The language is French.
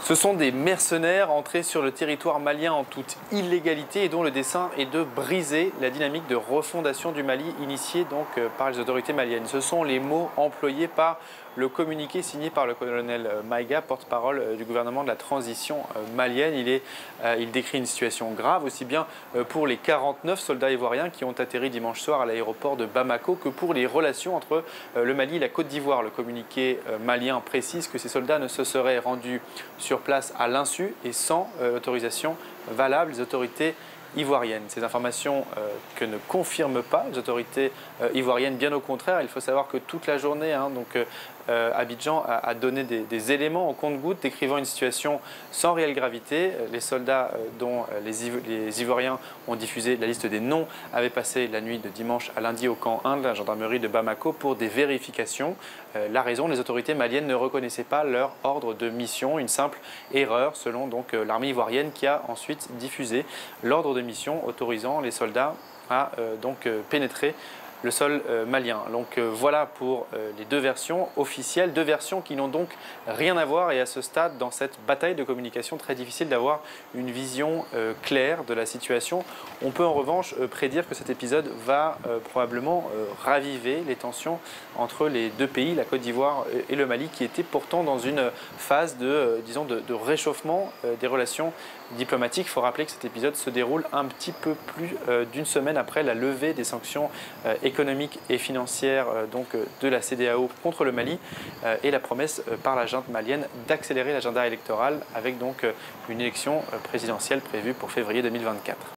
Ce sont des mercenaires entrés sur le territoire malien en toute illégalité et dont le dessein est de briser la dynamique de refondation du Mali initiée par les autorités maliennes. Ce sont les mots employés par le communiqué signé par le colonel Maïga, porte-parole du gouvernement de la transition malienne. Il décrit une situation grave aussi bien pour les 49 soldats ivoiriens qui ont atterri dimanche soir à l'aéroport de Bamako que pour les relations entre le Mali et la Côte d'Ivoire. Le communiqué malien précise que ces soldats ne se seraient rendus sur place à l'insu et sans autorisation valable des autorités ivoiriennes. Ces informations que ne confirment pas les autorités ivoiriennes, bien au contraire. Il faut savoir que toute la journée, Abidjan a donné des éléments au compte-gouttes décrivant une situation sans réelle gravité. Les soldats dont les Ivoiriens ont diffusé la liste des noms avaient passé la nuit de dimanche à lundi au camp 1 de la gendarmerie de Bamako pour des vérifications. La raison, les autorités maliennes ne reconnaissaient pas leur ordre de mission, une simple erreur selon l'armée ivoirienne qui a ensuite diffusé l'ordre de mission autorisant les soldats à pénétrer le sol malien. Voilà pour les deux versions officielles, deux versions qui n'ont donc rien à voir et à ce stade, dans cette bataille de communication, très difficile d'avoir une vision claire de la situation. On peut en revanche prédire que cet épisode va probablement raviver les tensions entre les deux pays, la Côte d'Ivoire et le Mali, qui étaient pourtant dans une phase de réchauffement des relations diplomatiques. Il faut rappeler que cet épisode se déroule un petit peu plus d'une semaine après la levée des sanctions économiques et financières de la CEDEAO contre le Mali et la promesse par la junte malienne d'accélérer l'agenda électoral avec une élection présidentielle prévue pour février 2024.